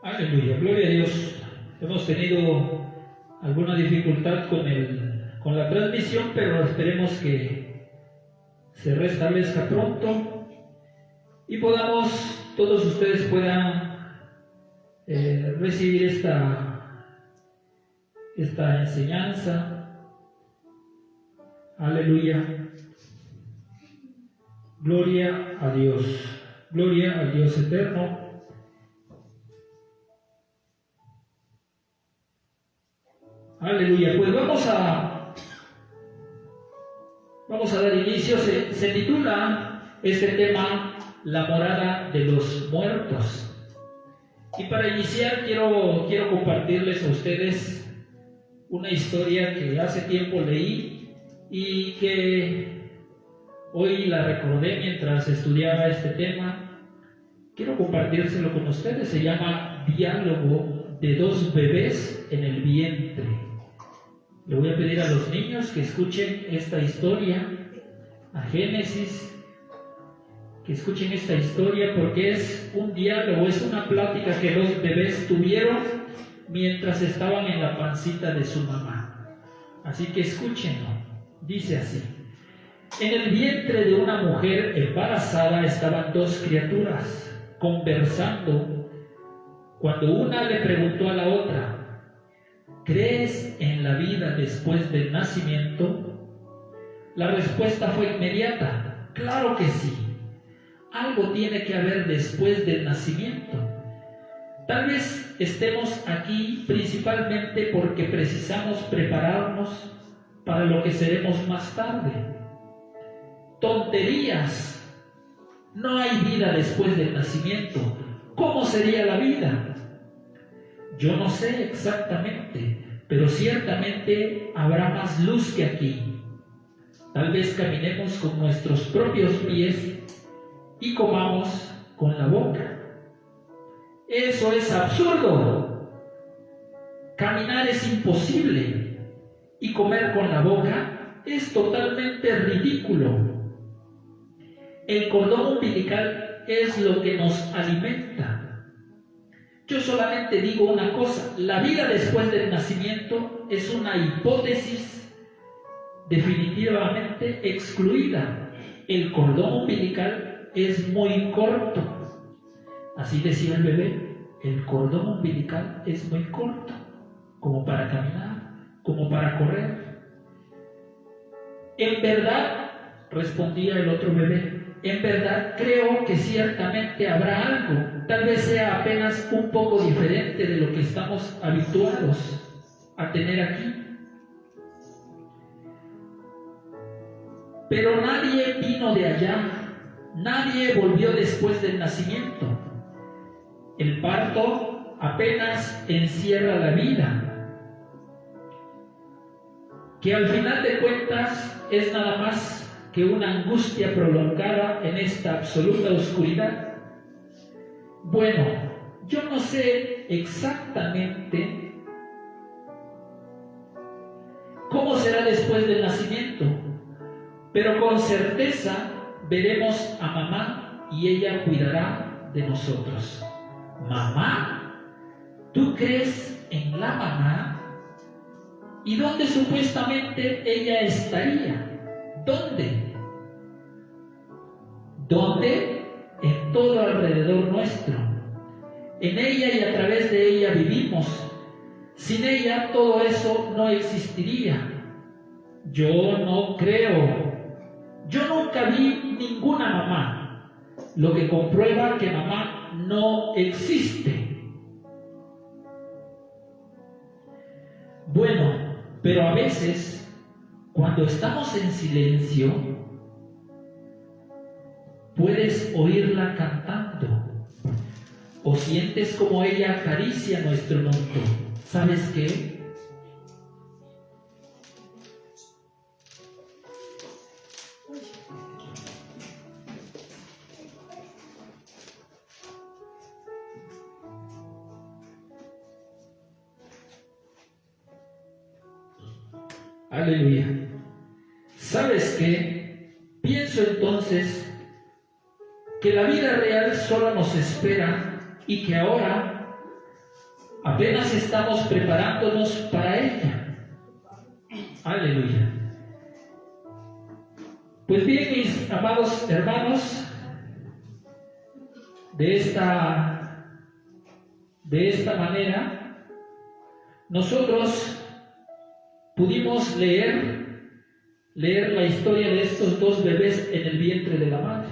Aleluya, gloria a Dios. Hemos tenido alguna dificultad con la transmisión, pero esperemos que se restablezca pronto y todos ustedes puedan recibir esta enseñanza. Aleluya. Gloria a Dios eterno. Aleluya. Pues vamos a dar inicio. Se titula este tema La morada de los muertos. Y para iniciar quiero compartirles a ustedes una historia que hace tiempo leí y que hoy la recordé mientras estudiaba este tema. Quiero compartírselo con ustedes. Se llama Diálogo de dos bebés en el vientre. Le voy a pedir a los niños que escuchen esta historia, a Génesis, que escuchen esta historia porque es un diálogo, es una plática que los bebés tuvieron mientras estaban en la pancita de su mamá. Así que escúchenlo. Dice así: en el vientre de una mujer embarazada estaban dos criaturas conversando cuando una le preguntó a la otra: ¿crees en la vida después del nacimiento? La respuesta fue inmediata: claro que sí. Algo tiene que haber después del nacimiento. Tal vez estemos aquí principalmente porque precisamos prepararnos para lo que seremos más tarde. Tonterías. No hay vida después del nacimiento. ¿Cómo sería la vida? Yo no sé exactamente, pero ciertamente habrá más luz que aquí. Tal vez caminemos con nuestros propios pies y comamos con la boca. Eso es absurdo. Caminar es imposible y comer con la boca es totalmente ridículo. El cordón umbilical es lo que nos alimenta. Yo solamente digo una cosa: la vida después del nacimiento es una hipótesis definitivamente excluida. El cordón umbilical es muy corto. Así decía el bebé: el cordón umbilical es muy corto, como para caminar, como para correr. En verdad, respondía el otro bebé, en verdad creo que ciertamente habrá algo, tal vez sea apenas un poco diferente de lo que estamos habituados a tener aquí. Pero nadie vino de allá, nadie volvió después del nacimiento. El parto apenas encierra la vida, que al final de cuentas es nada más que una angustia prolongada en esta absoluta oscuridad. Bueno, yo no sé exactamente cómo será después del nacimiento, pero con certeza veremos a mamá y ella cuidará de nosotros. ¿Mamá? ¿Tú crees en la mamá? ¿Y dónde supuestamente ella estaría? ¿Dónde? ¿Dónde? En todo alrededor nuestro. En ella y a través de ella vivimos. Sin ella todo eso no existiría. Yo no creo. Yo nunca vi ninguna mamá, lo que comprueba que mamá no existe. Bueno, pero a veces, cuando estamos en silencio, puedes oírla cantando o sientes como ella acaricia nuestro mundo. ¿Sabes qué? Aleluya. ¿Sabes qué? Pienso entonces que la vida real solo nos espera y que ahora Apenas estamos preparándonos para ella. Aleluya. Pues bien, mis amados hermanos, de esta manera, nosotros pudimos leer la historia de estos dos bebés en el vientre de la madre.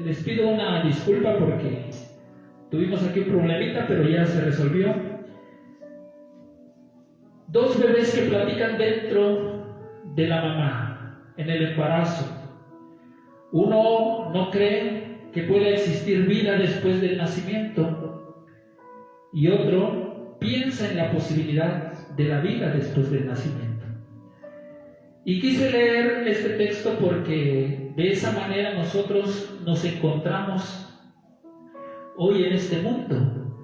Les pido una disculpa porque tuvimos aquí un problemita, pero ya se resolvió. Dos bebés que platican dentro de la mamá, en el embarazo. Uno no cree que pueda existir vida después del nacimiento y otro piensa en la posibilidad de la vida después del nacimiento. Y quise leer este texto porque de esa manera nosotros nos encontramos hoy en este mundo.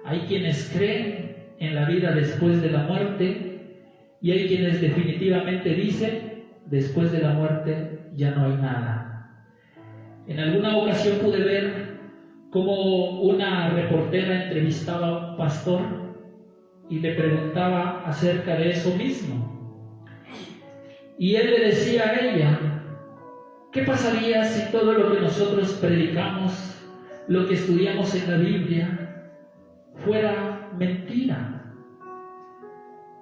Hay quienes creen en la vida después de la muerte y hay quienes definitivamente dicen, después de la muerte ya no hay nada. En alguna ocasión pude ver cómo una reportera entrevistaba a un pastor y le preguntaba acerca de eso mismo. Y él le decía a ella, ¿qué pasaría si todo lo que nosotros predicamos, lo que estudiamos en la Biblia, fuera mentira?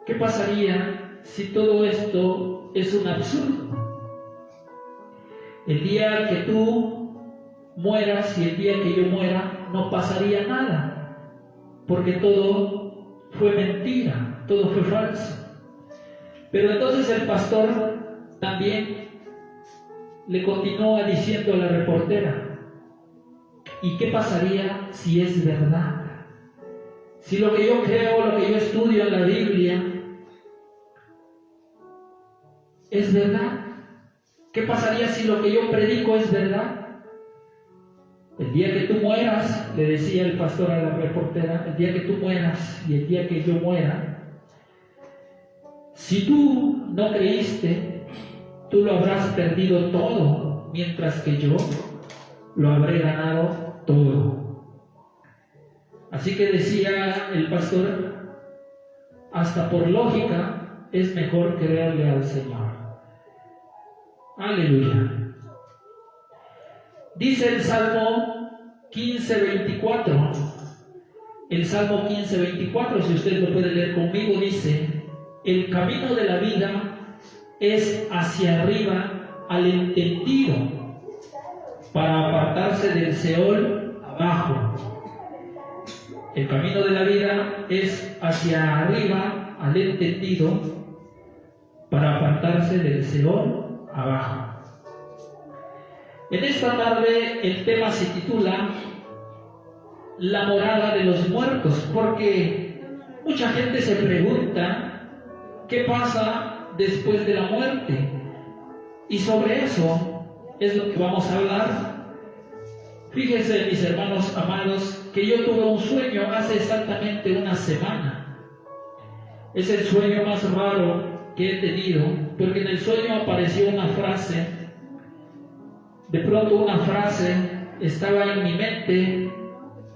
¿Qué pasaría si todo esto es un absurdo? El día que tú mueras y el día que yo muera, no pasaría nada, porque todo fue mentira, todo fue falso. Pero entonces el pastor también le continúa diciendo a la reportera, ¿y qué pasaría si es verdad? Si lo que yo creo, lo que yo estudio en la Biblia es verdad. ¿Qué pasaría si lo que yo predico es verdad? El día que tú mueras, le decía el pastor a la reportera, el día que tú mueras y el día que yo muera, si tú no creíste, tú lo habrás perdido todo, mientras que yo lo habré ganado todo. Así que decía el pastor, hasta por lógica es mejor creerle al Señor. Aleluya. Dice el Salmo 15:24. El Salmo 15:24, si usted lo puede leer conmigo, dice: el camino de la vida es hacia arriba al entendido, para apartarse del Seol abajo. El camino de la vida es hacia arriba al entendido, para apartarse del Seol abajo. En esta tarde el tema se titula La morada de los muertos, porque mucha gente se pregunta ¿qué pasa después de la muerte? Y sobre eso es lo que vamos a hablar. Fíjense, mis hermanos amados, que yo tuve un sueño hace exactamente una semana. Es el sueño más raro que he tenido, porque en el sueño apareció una frase. De pronto una frase estaba en mi mente,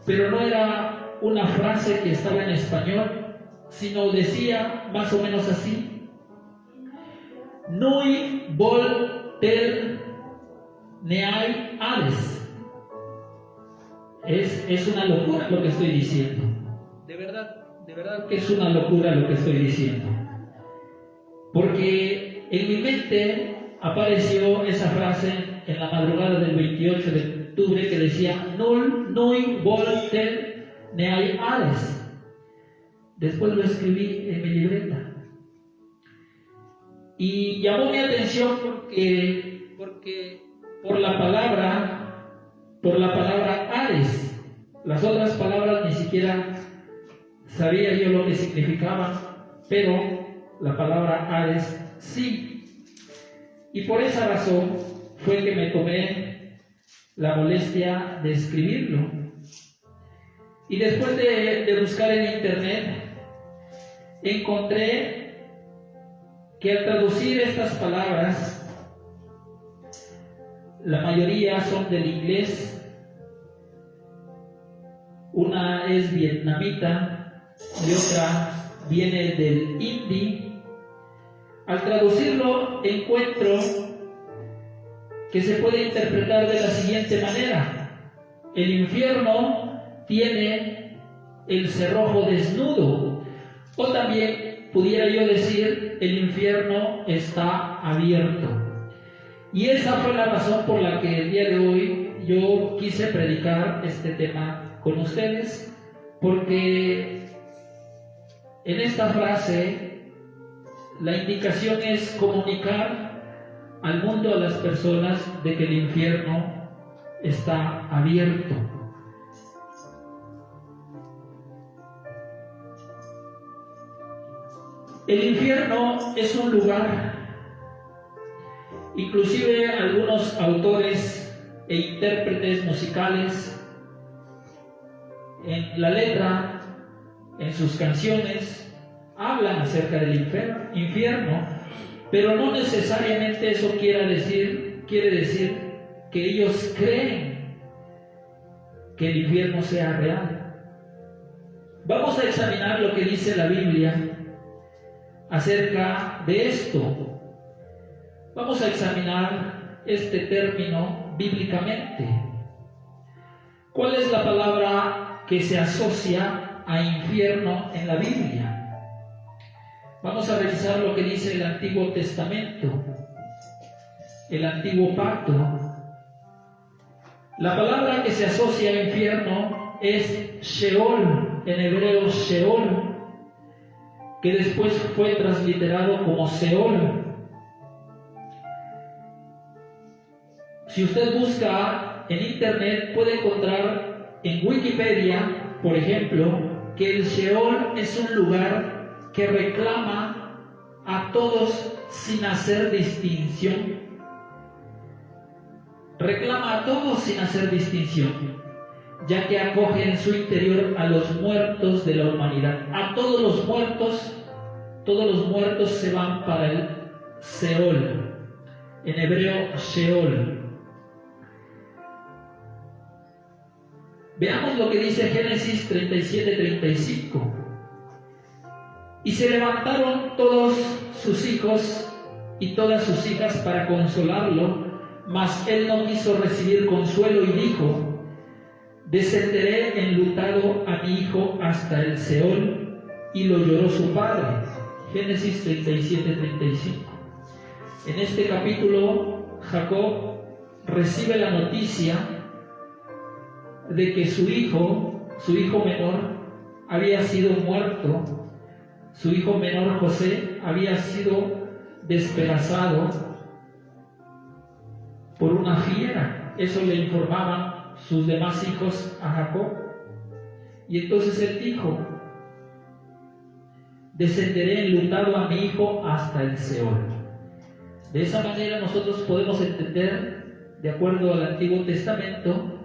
pero no era una frase que estaba en español, sino decía más o menos así: Nui volter neai ades. Es una locura lo que estoy diciendo. De verdad que es una locura lo que estoy diciendo. Porque en mi mente apareció esa frase en la madrugada del 28 de octubre que decía Nui volter neai ades. Después lo escribí en mi libreta. Y llamó mi atención porque por la palabra Hades, las otras palabras ni siquiera sabía yo lo que significaban, pero la palabra Hades sí. Y por esa razón fue que me tomé la molestia de escribirlo. Y después de buscar en internet, encontré que al traducir estas palabras, la mayoría son del inglés, una es vietnamita y otra viene del hindi. Al traducirlo encuentro que se puede interpretar de la siguiente manera: el infierno tiene el cerrojo desnudo, o también pudiera yo decir, el infierno está abierto. Y esa fue la razón por la que el día de hoy yo quise predicar este tema con ustedes, porque en esta frase la indicación es comunicar al mundo, a las personas, de que el infierno está abierto. El infierno es un lugar, inclusive algunos autores e intérpretes musicales en la letra, en sus canciones, hablan acerca del infierno, pero no necesariamente eso quiere decir que ellos creen que el infierno sea real. Vamos a examinar lo que dice la Biblia acerca de esto. Vamos a examinar este término bíblicamente. ¿Cuál es la palabra que se asocia a infierno en la Biblia? Vamos a revisar lo que dice el Antiguo Testamento, el Antiguo Pacto. La palabra que se asocia a infierno es Sheol, en hebreo Sheol, que después fue transliterado como Seol. Si usted busca en internet, puede encontrar en Wikipedia, por ejemplo, que el Sheol es un lugar que reclama a todos sin hacer distinción. Reclama a todos sin hacer distinción, ya que acoge en su interior a los muertos de la humanidad. A todos los muertos se van para el Seol, en hebreo Sheol. Veamos lo que dice Génesis 37:35. Y se levantaron todos sus hijos y todas sus hijas para consolarlo, mas él no quiso recibir consuelo y dijo: descenderé enlutado a mi hijo hasta el Seol. Y lo lloró su padre. Génesis 37:35. En este capítulo, Jacob recibe la noticia de que su hijo menor, había sido muerto. Su hijo menor José había sido despedazado por una fiera. Eso le informaban sus demás hijos a Jacob. Y entonces él dijo: descenderé enlutado a mi hijo hasta el Seol. De esa manera nosotros podemos entender, de acuerdo al Antiguo Testamento,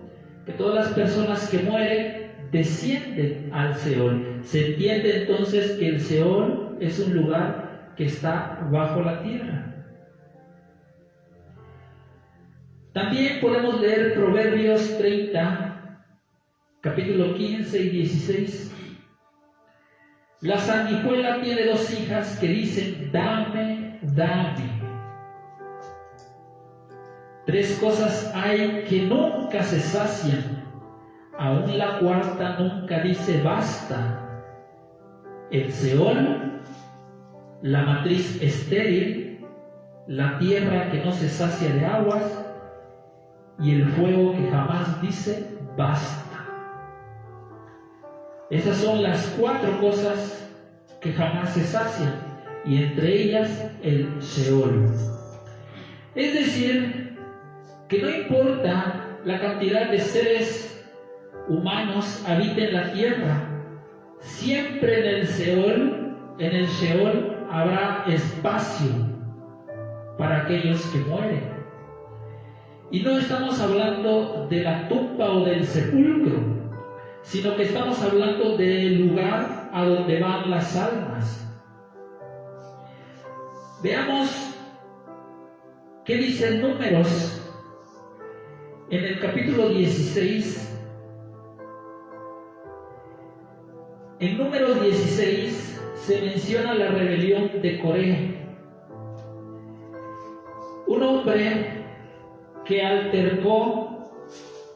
que todas las personas que mueren descienden al Seol. Se entiende entonces que el Seol es un lugar que está bajo la tierra. También podemos leer Proverbios 30, capítulo 15 y 16. La sanguijuela tiene dos hijas que dicen: dame, dame. Tres cosas hay que nunca se sacian, aún la cuarta nunca dice basta: el Seol, la matriz estéril, la tierra que no se sacia de aguas, y el fuego que jamás dice basta. Esas son las cuatro cosas que jamás se sacian, y entre ellas el Seol. Es decir, que no importa la cantidad de seres humanos habiten la tierra, siempre en el Seol habrá espacio para aquellos que mueren. Y no estamos hablando de la tumba o del sepulcro, sino que estamos hablando del lugar a donde van las almas. Veamos qué dicen Números. En el capítulo 16, En Números 16 se menciona la rebelión de Coré, un hombre que altercó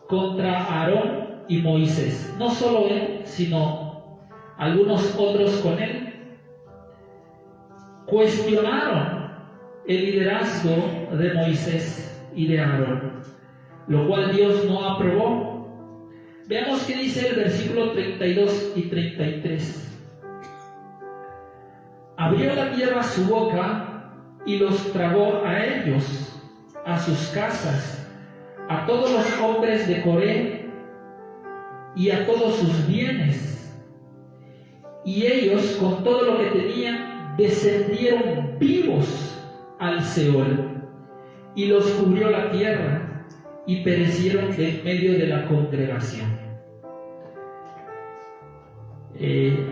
contra Aarón y Moisés. No solo él, sino algunos otros con él. Cuestionaron el liderazgo de Moisés y de Aarón, lo cual Dios no aprobó. Veamos qué dice el versículo 32 y 33. Abrió la tierra su boca y los tragó a ellos, a sus casas, a todos los hombres de Coré y a todos sus bienes. Y ellos, con todo lo que tenían, descendieron vivos al Seol, y los cubrió la tierra, y perecieron de en medio de la congregación.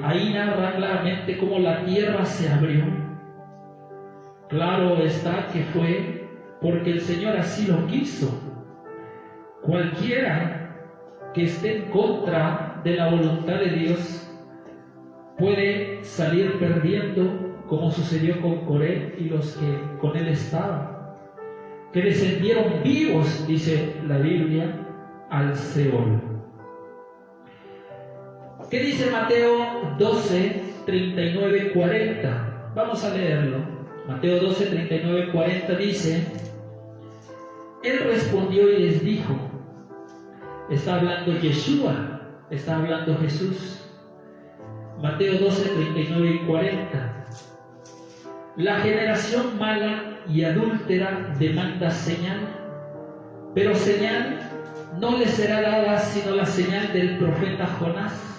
Ahí narra claramente cómo la tierra se abrió. Claro está que fue porque el Señor así lo quiso. Cualquiera que esté en contra de la voluntad de Dios puede salir perdiendo, como sucedió con Coré y los que con él estaban, que descendieron vivos, dice la Biblia, al Seol. ¿Qué dice Mateo 12, 39, 40? Vamos a leerlo. Mateo 12, 39, 40 dice: Él respondió y les dijo, está hablando Yeshua, está hablando Jesús. Mateo 12, 39 y 40. La generación mala y adúltera demanda señal, pero señal no le será dada sino la señal del profeta Jonás.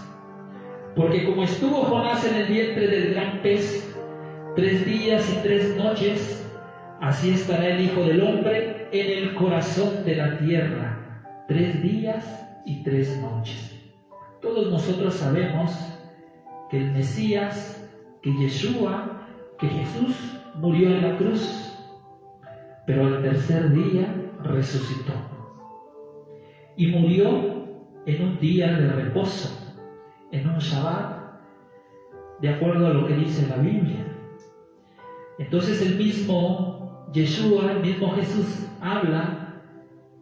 Porque como estuvo Jonás en el vientre del gran pez 3 días y 3 noches, así estará el Hijo del Hombre en el corazón de la tierra 3 días y 3 noches. Todos nosotros sabemos que el Mesías, que Yeshua, que Jesús murió en la cruz, pero al tercer día resucitó. Y murió en un día de reposo, en un Shabbat, de acuerdo a lo que dice la Biblia. Entonces el mismo Yeshua, el mismo Jesús, habla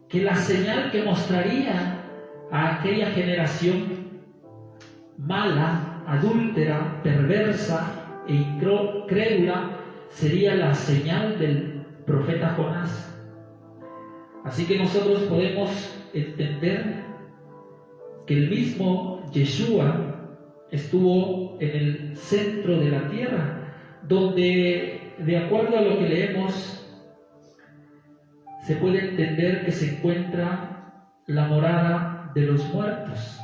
que la señal que mostraría a aquella generación mala, adúltera, perversa e incrédula sería la señal del profeta Jonás. Así que nosotros podemos entender que el mismo Yeshua estuvo en el centro de la tierra, donde, de acuerdo a lo que leemos, se puede entender que se encuentra la morada de los muertos.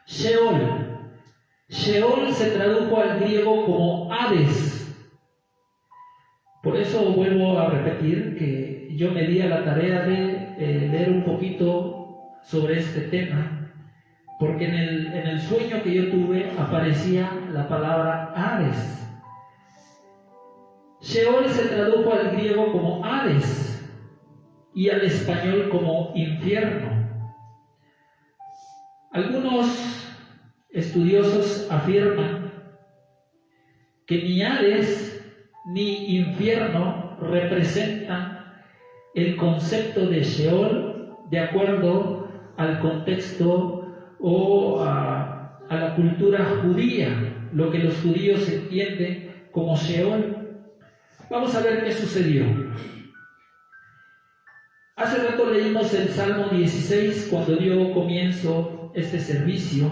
Sheol. Sheol se tradujo al griego como Hades. Por eso vuelvo a repetir que yo me di a la tarea de leer un poquito sobre este tema, porque en el sueño que yo tuve aparecía la palabra Hades. Sheol se tradujo al griego como Hades y al español como infierno. Algunos estudiosos afirman que ni Hades ni infierno representan el concepto de Sheol de acuerdo al contexto o a la cultura judía, lo que los judíos entienden como Sheol. Vamos a ver qué sucedió. Hace rato leímos el Salmo 16 cuando dio comienzo este servicio,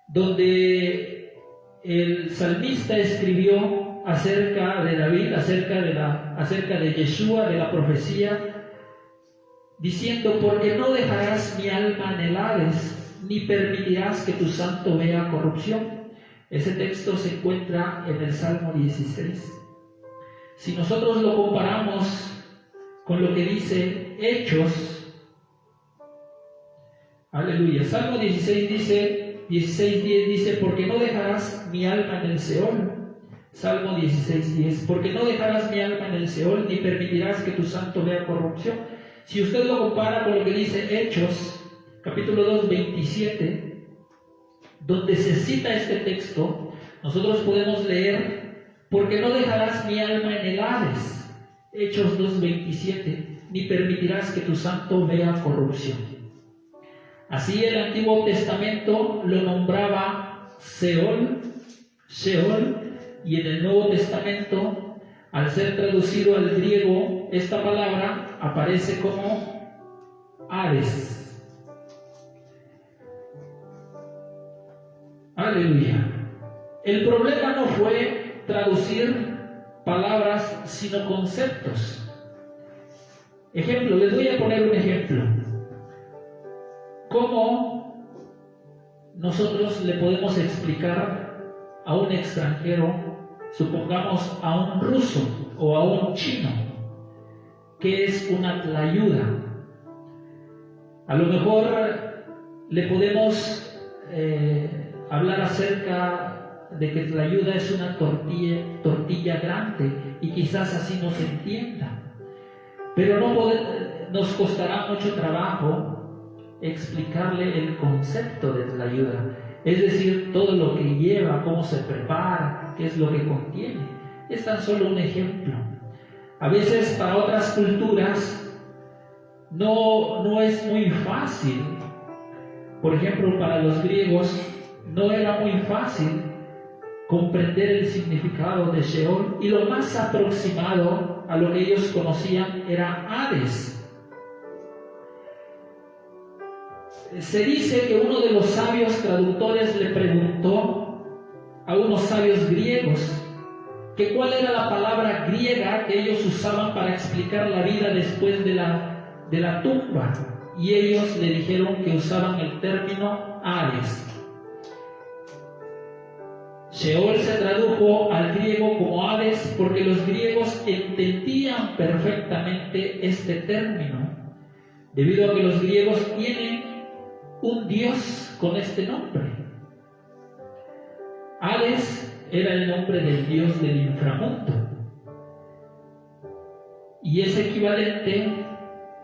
donde el salmista escribió acerca de David, acerca de Yeshua, de la profecía, diciendo: porque no dejarás mi alma en el Hades, ni permitirás que tu santo vea corrupción. Ese texto se encuentra en el Salmo 16. Si nosotros lo comparamos con lo que dice Hechos, aleluya, Salmo 16 dice, 16:10 dice: porque no dejarás mi alma en el Seol. Salmo 16:10, porque no dejarás mi alma en el Seol, ni permitirás que tu santo vea corrupción. Si usted lo compara con lo que dice Hechos, capítulo 2, 27, donde se cita este texto, nosotros podemos leer: porque no dejarás mi alma en el Hades, Hechos 2:27, ni permitirás que tu santo vea corrupción. Así el Antiguo Testamento lo nombraba Sheol, y en el Nuevo Testamento, al ser traducido al griego, esta palabra aparece como Hades. Aleluya. El problema no fue traducir palabras, sino conceptos. Ejemplo, les voy a poner un ejemplo. ¿Cómo nosotros le podemos explicar a un extranjero, supongamos a un ruso o a un chino, qué es una tlayuda? A lo mejor le podemos hablar acerca de que tlayuda es una tortilla grande, y quizás así no se entienda, pero nos costará mucho trabajo explicarle el concepto de tlayuda, es decir, todo lo que lleva, cómo se prepara, qué es lo que contiene. Es tan solo un ejemplo. A veces para otras culturas no es muy fácil. Por ejemplo, para los griegos no era muy fácil comprender el significado de Sheol, y lo más aproximado a lo que ellos conocían era Hades. Se dice que uno de los sabios traductores le preguntó a unos sabios griegos que cuál era la palabra griega que ellos usaban para explicar la vida después de la tumba, y ellos le dijeron que usaban el término Hades. Sheol se tradujo al griego como Hades porque los griegos entendían perfectamente este término, debido a que los griegos tienen un dios con este nombre. Hades era el nombre del dios del inframundo, y es equivalente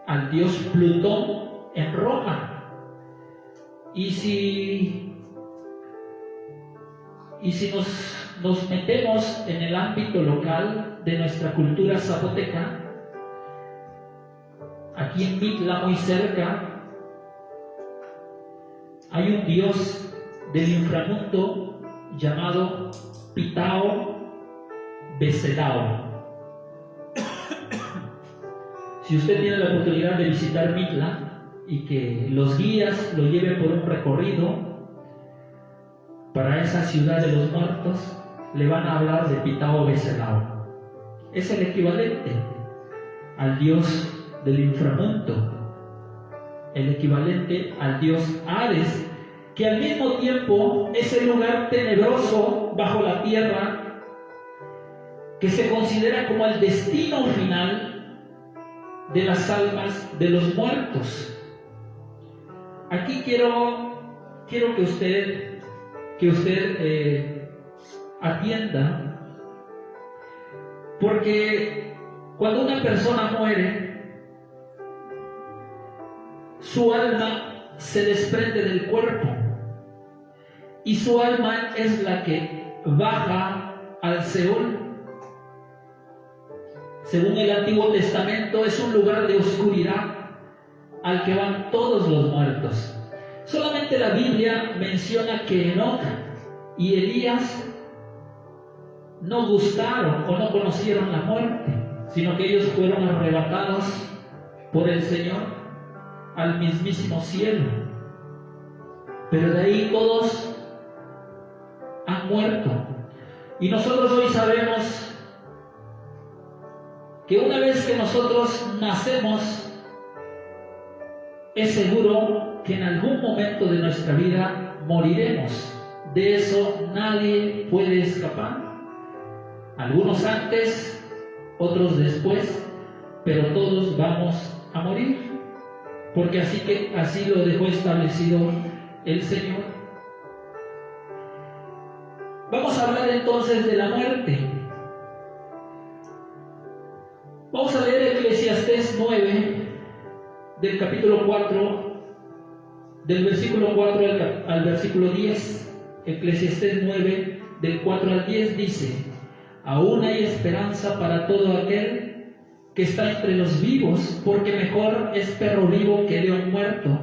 al dios Plutón en Roma. Y si nos metemos en el ámbito local de nuestra cultura zapoteca, aquí en Mitla, muy cerca, hay un dios del inframundo llamado Pitao Beselao. Si usted tiene la oportunidad de visitar Mitla y que los guías lo lleven por un recorrido para esa ciudad de los muertos, le van a hablar de Pitao Beselao. Es el equivalente al dios del inframundo, el equivalente al dios Hades, que al mismo tiempo es el lugar tenebroso bajo la tierra que se considera como el destino final de las almas de los muertos. Aquí quiero que usted atienda, porque cuando una persona muere, su alma se desprende del cuerpo, y su alma es la que baja al Seol. Según el Antiguo Testamento, es un lugar de oscuridad al que van todos los muertos. Solamente la Biblia menciona que Enoc y Elías no gustaron o no conocieron la muerte, sino que ellos fueron arrebatados por el Señor al mismísimo cielo. Pero de ahí todos han muerto. Y nosotros hoy sabemos que una vez que nosotros nacemos, es seguro que en algún momento de nuestra vida moriremos. De eso nadie puede escapar. Algunos antes, otros después, pero todos vamos a morir, porque así lo dejó establecido el Señor. Vamos a hablar entonces de la muerte. Vamos a leer Eclesiastés 9, del capítulo 4, del versículo 4 al versículo 10. Eclesiastés 9, del 4 al 10 dice: aún hay esperanza para todo aquel que está entre los vivos, porque mejor es perro vivo que león muerto.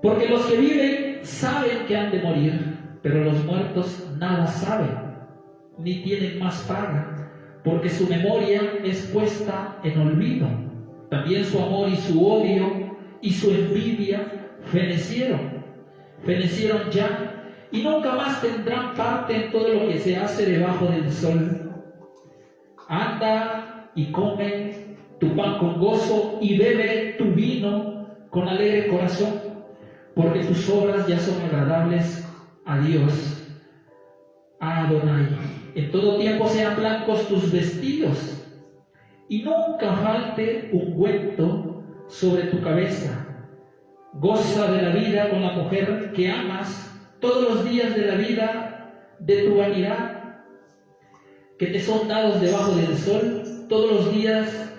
Porque los que viven saben que han de morir, pero los muertos nada saben, ni tienen más paga, porque su memoria es puesta en olvido. También su amor y su odio y su envidia fenecieron ya, y nunca más tendrán parte en todo lo que se hace debajo del sol. Anda y come tu pan con gozo y bebe tu vino con alegre corazón, porque tus obras ya son agradables a Dios, a Adonai. En todo tiempo sean blancos tus vestidos, y nunca falte ungüento sobre tu cabeza. Goza de la vida con la mujer que amas todos los días de la vida de tu vanidad, que te son dados debajo del sol todos los días.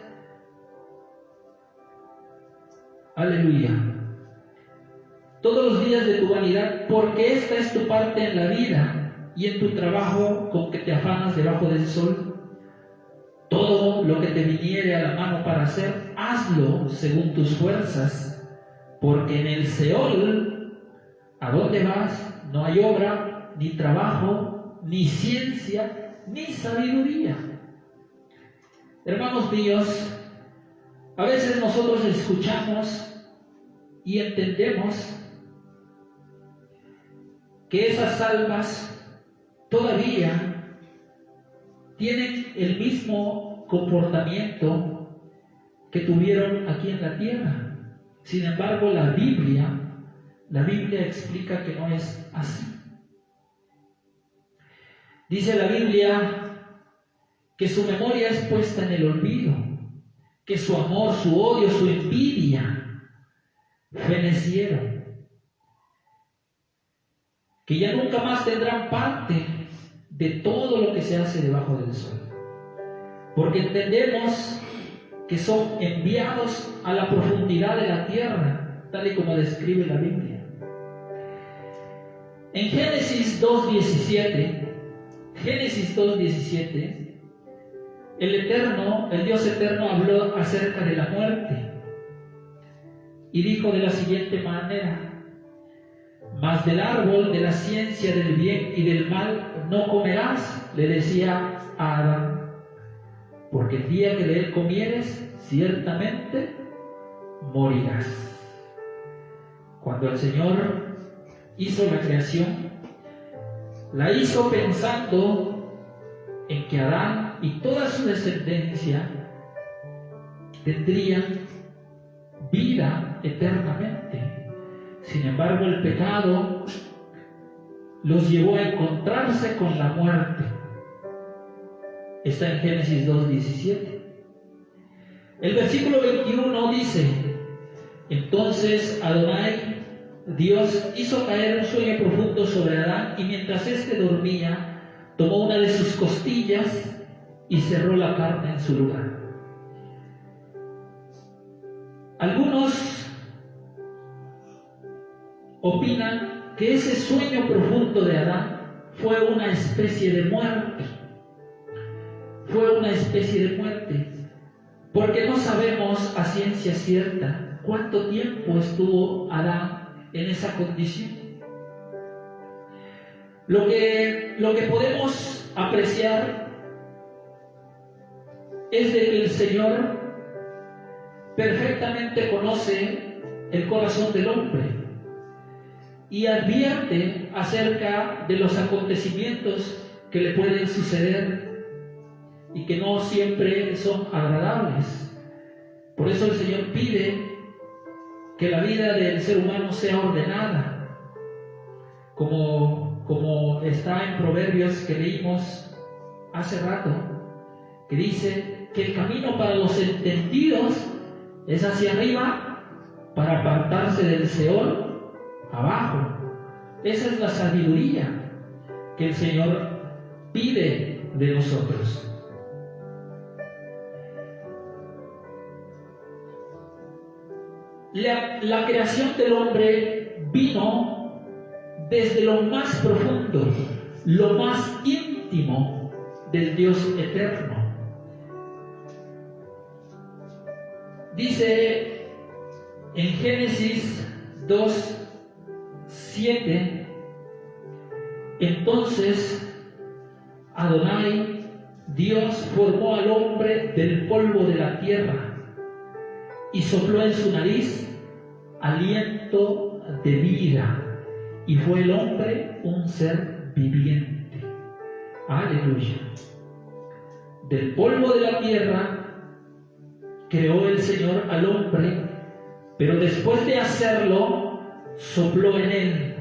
Aleluya. Todos los días de tu vanidad, porque esta es tu parte en la vida y en tu trabajo con que te afanas debajo del sol. Todo lo que te viniere a la mano para hacer, hazlo según tus fuerzas, porque en el Seol, ¿a dónde vas? No hay obra, ni trabajo, ni ciencia, ni sabiduría. Hermanos míos, a veces nosotros escuchamos y entendemos que esas almas todavía tienen el mismo comportamiento que tuvieron aquí en la tierra. Sin embargo, la Biblia explica que no es así. Dice la Biblia que su memoria es puesta en el olvido, que su amor, su odio, su envidia fenecieron, que ya nunca más tendrán parte de todo lo que se hace debajo del sol, porque entendemos que son enviados a la profundidad de la tierra, tal y como describe la Biblia. En Génesis 2:17, el Dios eterno habló acerca de la muerte y dijo de la siguiente manera: mas del árbol de la ciencia del bien y del mal no comerás, le decía a Adán, porque el día que de él comieres, ciertamente morirás. Cuando el Señor hizo la creación, la hizo pensando en que Adán y toda su descendencia tendrían vida eternamente. Sin embargo, el pecado los llevó a encontrarse con la muerte. Está en Génesis 2:17. El versículo 21 dice: entonces Adonai, Dios, hizo caer un sueño profundo sobre Adán, y mientras éste dormía, tomó una de sus costillas y cerró la carne en su lugar. Algunos opinan que ese sueño profundo de Adán fue una especie de muerte. Porque no sabemos a ciencia cierta cuánto tiempo estuvo Adán en esa condición. Lo que podemos apreciar es de que el Señor perfectamente conoce el corazón del hombre y advierte acerca de los acontecimientos que le pueden suceder y que no siempre son agradables. Por eso el Señor pide que la vida del ser humano sea ordenada, como está en Proverbios que leímos hace rato, que dice que el camino para los entendidos es hacia arriba, para apartarse del Seol abajo. Esa es la sabiduría que el Señor pide de nosotros. La creación del hombre vino desde lo más profundo, lo más íntimo del Dios eterno. Dice en Génesis 2:7, entonces Adonai, Dios, formó al hombre del polvo de la tierra y sopló en su nariz aliento de vida, y fue el hombre un ser viviente. Aleluya. Del polvo de la tierra creó el Señor al hombre, pero después de hacerlo, sopló en él.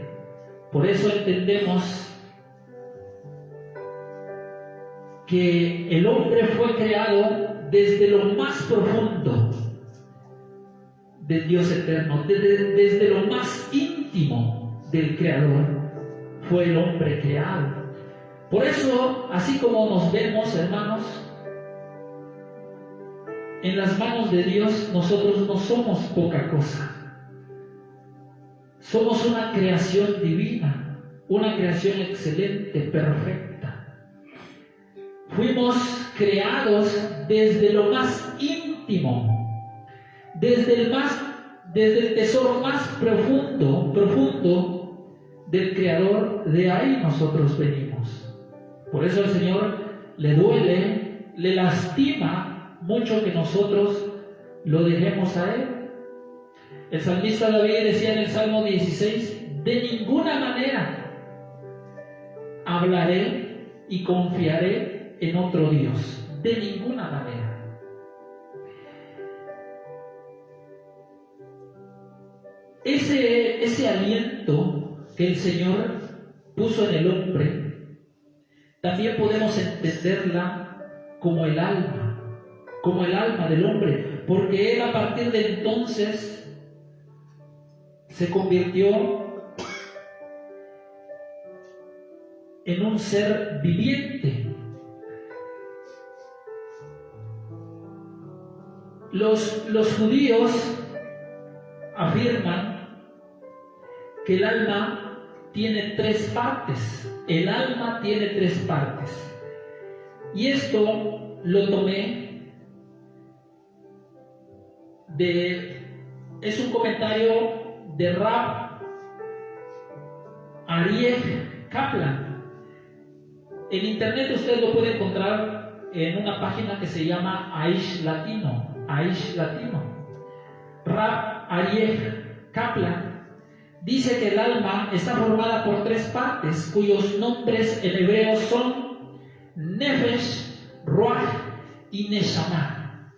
Por eso entendemos que el hombre fue creado desde lo más profundo del Dios eterno, desde lo más íntimo del Creador, fue el hombre creado. Por eso, así como nos vemos, hermanos, en las manos de Dios, nosotros no somos poca cosa. Somos una creación divina, una creación excelente, perfecta. Fuimos creados desde lo más íntimo, desde el tesoro más profundo del Creador. De ahí nosotros venimos. Por eso al Señor le duele, le lastima mucho que nosotros lo dejemos a Él. El salmista David decía en el Salmo 16: de ninguna manera hablaré y confiaré en otro Dios, de ninguna manera. Ese aliento que el Señor puso en el hombre, también podemos entenderla como el alma del hombre, porque él a partir de entonces se convirtió en un ser viviente. Los judíos afirman que el alma tiene tres partes. El alma tiene tres partes. Y esto lo tomé es un comentario de Rab Aryeh Kaplan. En internet usted lo puede encontrar en una página que se llama Aish Latino. Rab Aryeh Kaplan dice que el alma está formada por tres partes, cuyos nombres en hebreo son Nefesh, Ruach y Neshama.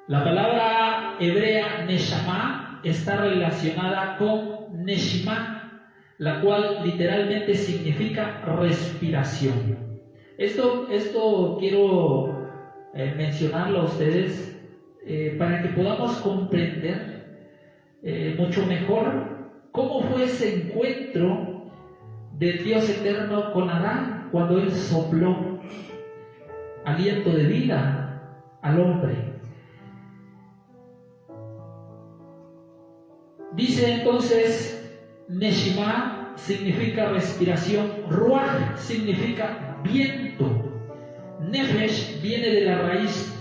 La palabra hebrea Neshama está relacionada con Neshima, la cual literalmente significa respiración. Esto quiero mencionarlo a ustedes para que podamos comprender mucho mejor cómo fue ese encuentro del Dios eterno con Adán cuando Él sopló aliento de vida al hombre. Dice entonces, Neshima significa respiración, Ruach significa viento, Nefesh viene de la raíz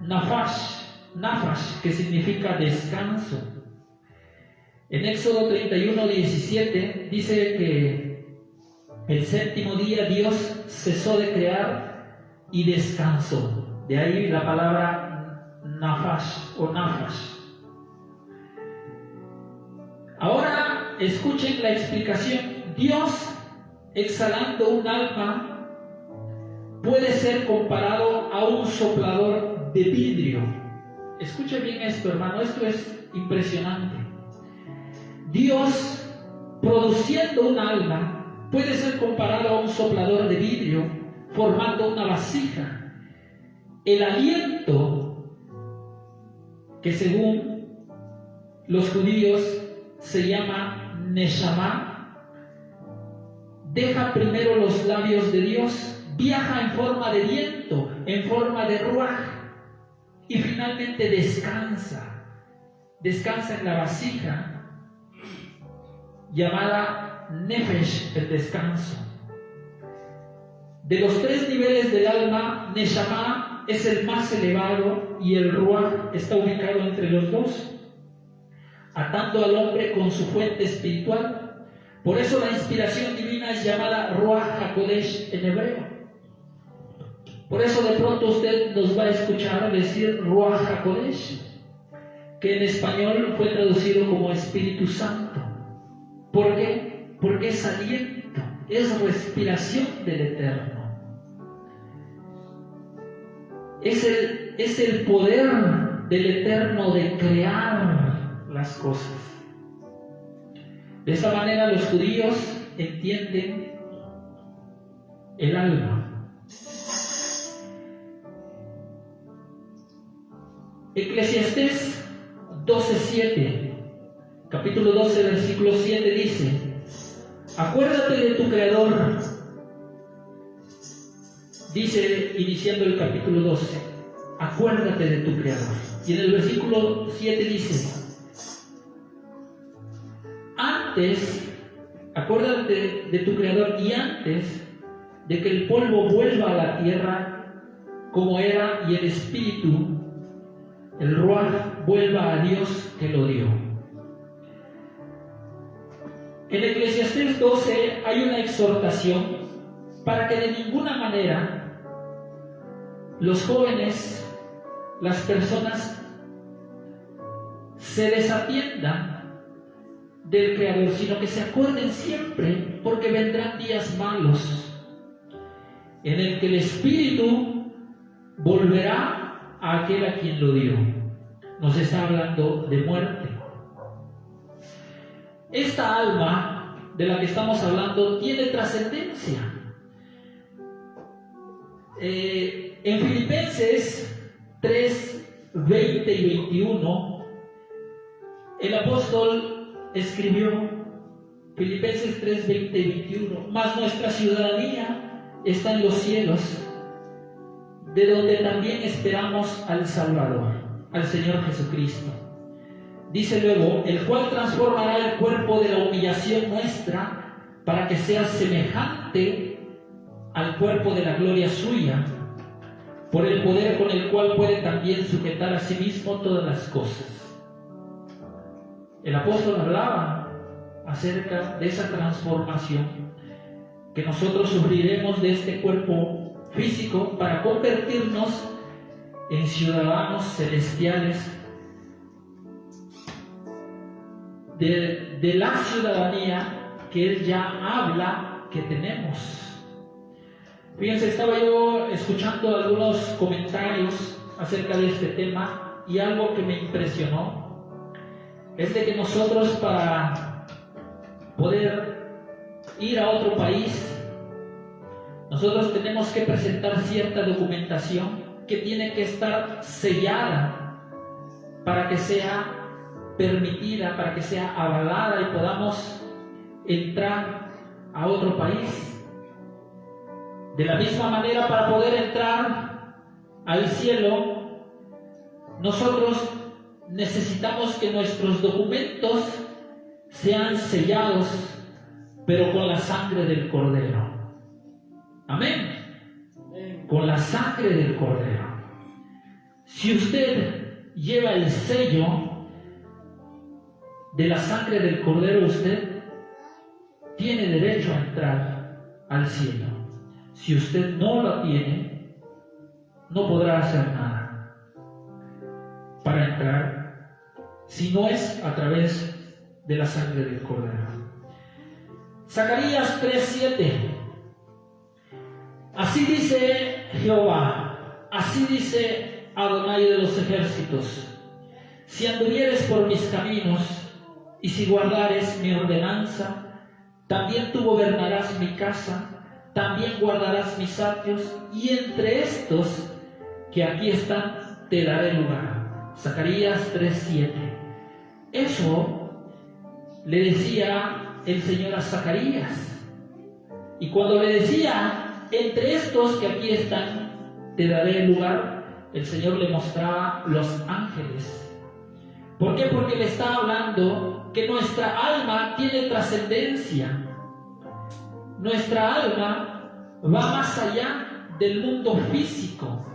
Nafash, que significa descanso. En Éxodo 31:17 dice que el séptimo día Dios cesó de crear y descansó. De ahí la palabra Nafash o Nafash. Ahora escuchen la explicación. Dios, exhalando un alma, puede ser comparado a un soplador de vidrio. Escuche bien esto, hermano, esto es impresionante. Dios, produciendo un alma, puede ser comparado a un soplador de vidrio, formando una vasija. El aliento, que según los judíos se llama Neshama, deja primero los labios de Dios, viaja en forma de viento, en forma de ruaj, y finalmente descansa en la vasija llamada Nefesh, el descanso. De los 3 niveles del alma, Neshama es el más elevado y el Ruach está ubicado entre los 2, atando al hombre con su fuente espiritual. Por eso la inspiración divina es llamada Ruach HaKodesh en hebreo. Por eso de pronto usted nos va a escuchar decir Ruach HaKodesh, que en español fue traducido como Espíritu Santo. ¿Por qué? Porque es aliento, es respiración del Eterno. Es el poder del Eterno de crear las cosas. De esa manera los judíos entienden el alma. Eclesiastés 12:7, capítulo 12, versículo 7 dice: acuérdate de tu Creador. Dice, iniciando el capítulo 12, acuérdate de tu Creador. Y en el versículo 7 dice: antes, acuérdate de tu Creador, y antes de que el polvo vuelva a la tierra como era, y el espíritu, el Ruach, vuelva a Dios que lo dio. En Eclesiastés 12 hay una exhortación para que de ninguna manera los jóvenes, las personas, se desatiendan del Creador, sino que se acuerden siempre, porque vendrán días malos en el que el espíritu volverá a aquel a quien lo dio. Nos está hablando de muerte. Esta alma de la que estamos hablando tiene trascendencia. En Filipenses 3, 20 y 21, el apóstol escribió, Filipenses 3, 20 y 21, mas nuestra ciudadanía está en los cielos, de donde también esperamos al Salvador, al Señor Jesucristo. Dice luego, el cual transformará el cuerpo de la humillación nuestra para que sea semejante al cuerpo de la gloria suya, por el poder con el cual puede también sujetar a sí mismo todas las cosas. El apóstol hablaba acerca de esa transformación que nosotros sufriremos de este cuerpo físico para convertirnos en ciudadanos celestiales de la ciudadanía que Él ya habla que tenemos. Fíjense, estaba yo escuchando algunos comentarios acerca de este tema y algo que me impresionó es de que nosotros, para poder ir a otro país, nosotros tenemos que presentar cierta documentación que tiene que estar sellada para que sea permitida, para que sea avalada y podamos entrar a otro país. De la misma manera, para poder entrar al cielo, nosotros necesitamos que nuestros documentos sean sellados, pero con la sangre del Cordero. Amén. Con la sangre del Cordero. Si usted lleva el sello de la sangre del Cordero, usted tiene derecho a entrar al cielo. Si usted no lo tiene, no podrá hacer nada para entrar, si no es a través de la sangre del Cordero. Zacarías 3:7. Así dice Jehová, así dice Adonai de los ejércitos: si anduvieres por mis caminos y si guardares mi ordenanza, también tú gobernarás mi casa, también guardarás mis atrios, y entre estos que aquí están te daré lugar. Zacarías 3:7. Eso le decía el Señor a Zacarías. Y cuando le decía, entre estos que aquí están te daré lugar, el Señor le mostraba los ángeles. ¿Por qué? Porque le está hablando que nuestra alma tiene trascendencia. Nuestra alma va más allá del mundo físico.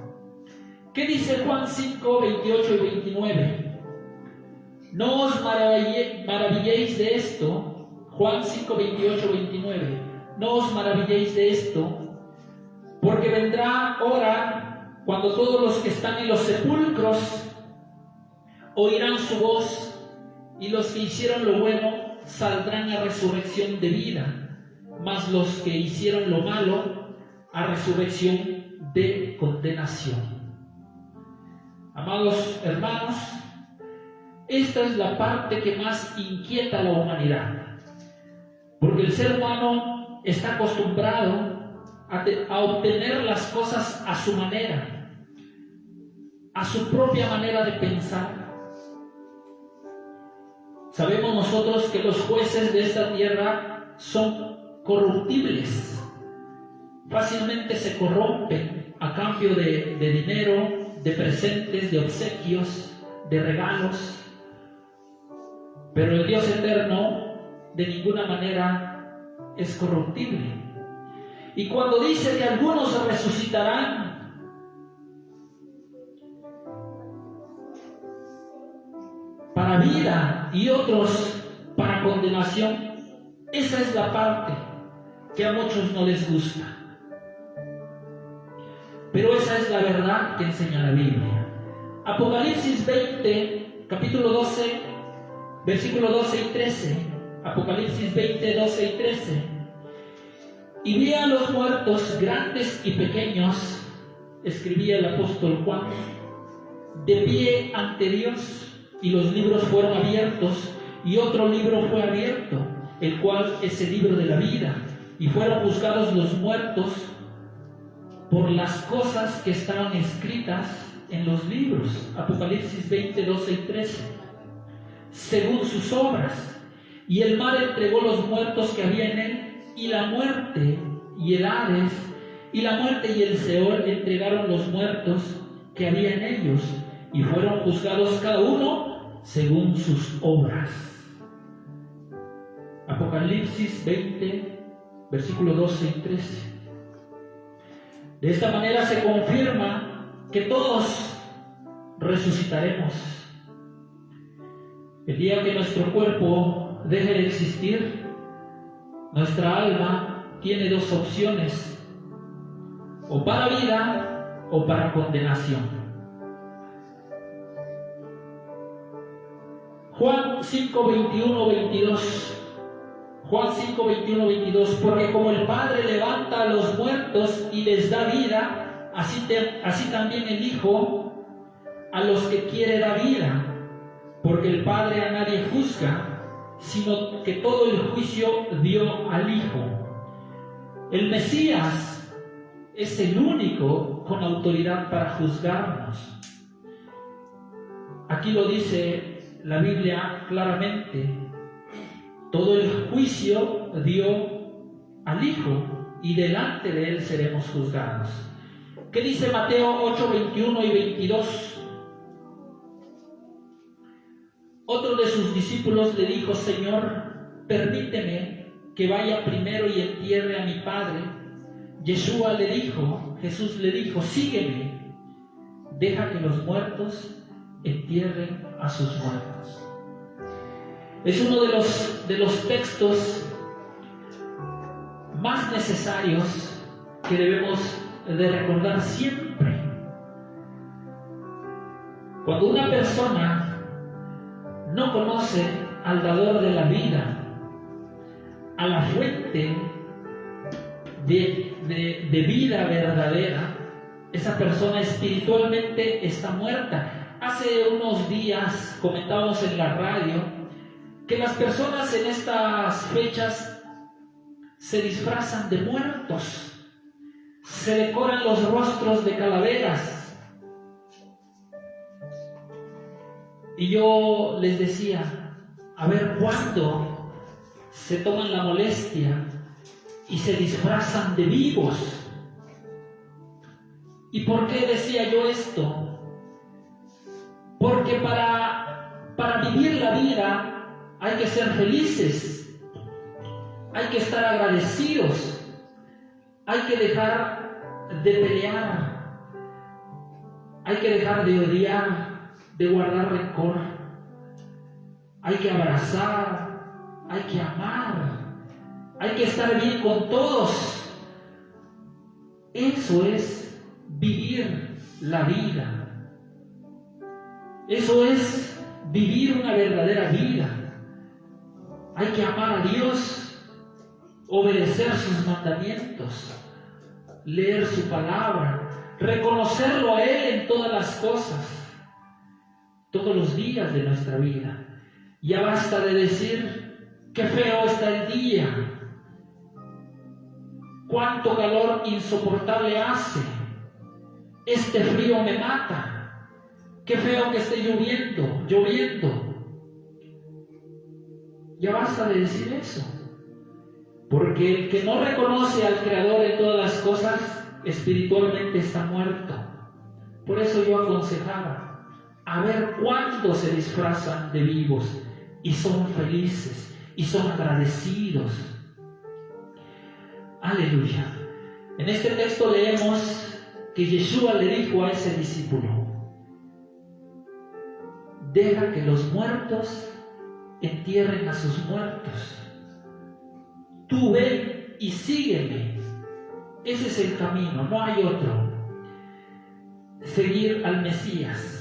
¿Qué dice Juan 5, 28 y 29? No os maravilléis de esto. Juan 5, 28, 29. No os maravilléis de esto, porque vendrá hora cuando todos los que están en los sepulcros oirán su voz, y los que hicieron lo bueno saldrán a resurrección de vida, mas los que hicieron lo malo a resurrección de condenación. Amados hermanos, esta es la parte que más inquieta a la humanidad, porque el ser humano está acostumbrado a obtener las cosas a su manera, a su propia manera de pensar. Sabemos nosotros que los jueces de esta tierra son corruptibles, fácilmente se corrompen a cambio de dinero, de presentes, de obsequios, de regalos, pero el Dios eterno de ninguna manera es corruptible. Y cuando dice que algunos resucitarán, para vida y otros para condenación, esa es la parte que a muchos no les gusta. Pero esa es la verdad que enseña la Biblia. Apocalipsis 20, capítulo 12, versículo 12 y 13. Apocalipsis 20, 12 y 13. Y vi a los muertos, grandes y pequeños, escribía el apóstol Juan, de pie ante Dios, y los libros fueron abiertos, y otro libro fue abierto, el cual es el libro de la vida, y fueron juzgados los muertos por las cosas que estaban escritas en los libros. Apocalipsis 20, 12 y 13. Según sus obras. Y el mar entregó los muertos que había en él, y la muerte y el Hades, y la muerte y el Seol entregaron los muertos que había en ellos, y fueron juzgados cada uno según sus obras. Apocalipsis 20, versículos 12 y 13. De esta manera se confirma que todos resucitaremos. El día que nuestro cuerpo deje de existir, nuestra alma tiene dos opciones: o para vida o para condenación. Juan 5, 21, 22. Juan 5, 21, 22. Porque como el Padre levanta a los muertos y les da vida, así también el Hijo a los que quiere da vida. Porque el Padre a nadie juzga, sino que todo el juicio dio al Hijo. El Mesías es el único con autoridad para juzgarnos. Aquí lo dice la Biblia claramente: todo el juicio dio al Hijo, y delante de Él seremos juzgados. ¿Qué dice Mateo 8, 21 y 22? Otro de sus discípulos le dijo: Señor, permíteme que vaya primero y entierre a mi padre. Jesús le dijo: sígueme, deja que los muertos entierren a sus muertos. Es uno de los textos más necesarios que debemos de recordar siempre. Cuando una persona no conoce al dador de la vida, a la fuente de vida verdadera, esa persona espiritualmente está muerta. Hace unos días comentábamos en la radio que las personas en estas fechas se disfrazan de muertos, se decoran los rostros de calaveras. Y yo les decía, a ver, ¿cuándo se toman la molestia y se disfrazan de vivos? ¿Y por qué decía yo esto? Porque para vivir la vida hay que ser felices. Hay que estar agradecidos. Hay que dejar de pelear. Hay que dejar de odiar, de guardar rencor. Hay que abrazar, hay que amar, hay que estar bien con todos. Eso es vivir la vida. Eso es vivir una verdadera vida. Hay que amar a Dios, obedecer sus mandamientos, leer su palabra, reconocerlo a Él en todas las cosas, todos los días de nuestra vida. Ya basta de decir, qué feo está el día, cuánto calor insoportable hace, este frío me mata, qué feo que esté lloviendo. Ya basta de decir eso, porque el que no reconoce al Creador en todas las cosas, espiritualmente está muerto. Por eso yo aconsejaba, a ver cuándo se disfrazan de vivos y son felices y son agradecidos. Aleluya. En este texto leemos que Yeshua le dijo a ese discípulo: deja que los muertos entierren a sus muertos. Tú ven y sígueme. Ese es el camino, no hay otro. Seguir al Mesías.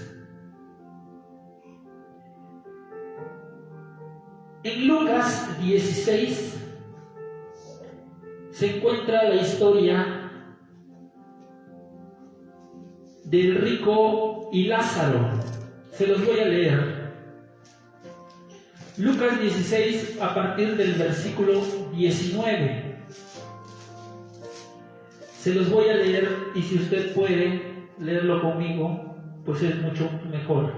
En Lucas 16 se encuentra la historia del rico y Lázaro. Se los voy a leer. Lucas 16 a partir del versículo 19. Se los voy a leer y si usted puede leerlo conmigo, pues es mucho mejor.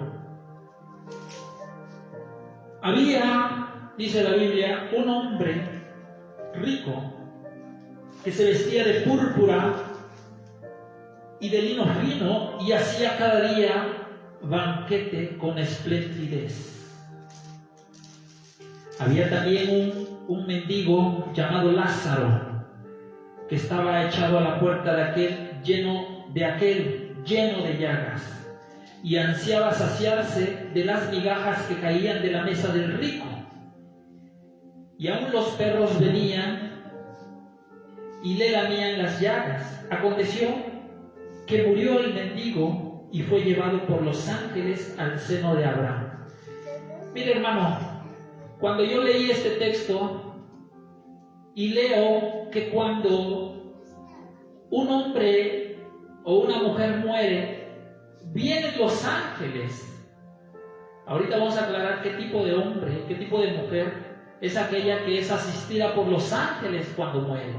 Había, dice la Biblia, un hombre rico que se vestía de púrpura y de lino fino y hacía cada día banquete con esplendidez. Había también un mendigo llamado Lázaro que estaba echado a la puerta de aquel lleno de llagas y ansiaba saciarse de las migajas que caían de la mesa del rico. Y aún los perros venían y le lamían las llagas. Aconteció que murió el mendigo y fue llevado por los ángeles al seno de Abraham. Mire, hermano, cuando yo leí este texto y leo que cuando un hombre o una mujer muere, vienen los ángeles. Ahorita vamos a aclarar qué tipo de hombre, qué tipo de mujer es aquella que es asistida por los ángeles cuando muere.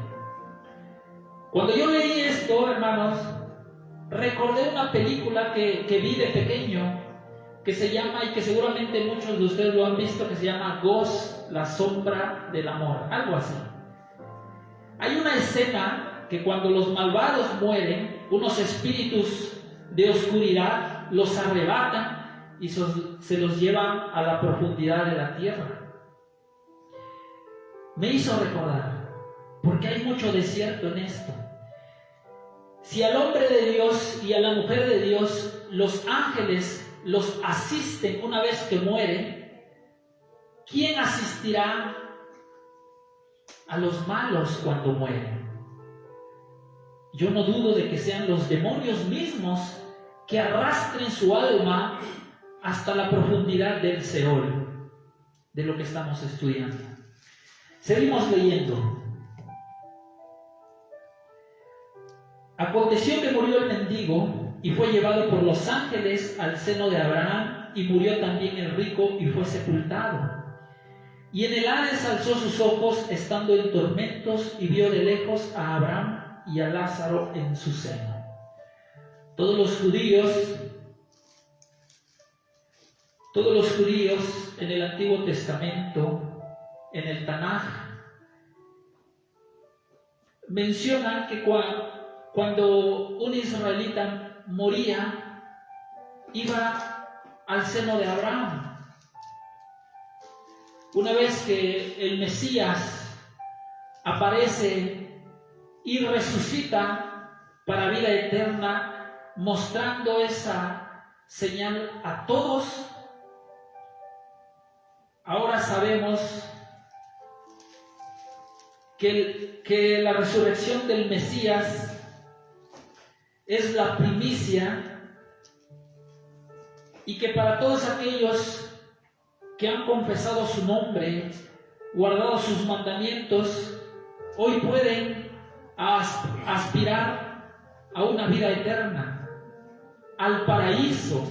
Cuando yo leí esto, hermanos, recordé una película que vi de pequeño, que se llama, y que seguramente muchos de ustedes lo han visto, que se llama Ghost, la sombra del amor, algo así. Hay una escena que cuando los malvados mueren, unos espíritus de oscuridad los arrebatan y se los llevan a la profundidad de la tierra. Me hizo recordar, porque hay mucho desierto en esto. Si al hombre de Dios y a la mujer de Dios los ángeles los asisten una vez que mueren, ¿quién asistirá a los malos cuando mueren? Yo no dudo de que sean los demonios mismos que arrastren su alma hasta la profundidad del Seol, de lo que estamos estudiando. Seguimos leyendo. Aconteció que murió el mendigo y fue llevado por los ángeles al seno de Abraham, y murió también el rico y fue sepultado. Y en el Hades alzó sus ojos estando en tormentos y vio de lejos a Abraham y a Lázaro en su seno. Todos los judíos en el Antiguo Testamento, en el Tanaj, mencionan que cuando un israelita moría, iba al seno de Abraham. Una vez que el Mesías aparece y resucita para vida eterna, mostrando esa señal a todos. Ahora sabemos que la resurrección del Mesías es la primicia, y que para todos aquellos que han confesado su nombre, guardado sus mandamientos, hoy pueden aspirar a una vida eterna, al paraíso,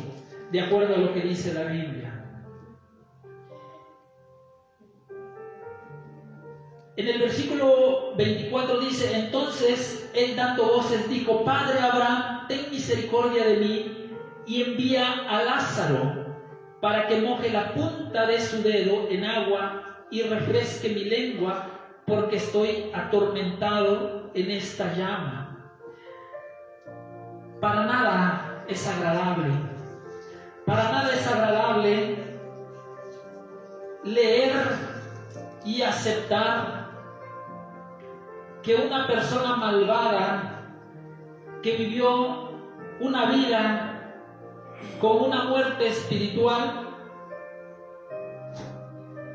de acuerdo a lo que dice la Biblia. En el versículo 24 dice: entonces él, dando voces, dijo: Padre Abraham, ten misericordia de mí y envía a Lázaro para que moje la punta de su dedo en agua y refresque mi lengua, porque estoy atormentado en esta llama. Para nada es agradable, leer y aceptar que una persona malvada que vivió una vida con una muerte espiritual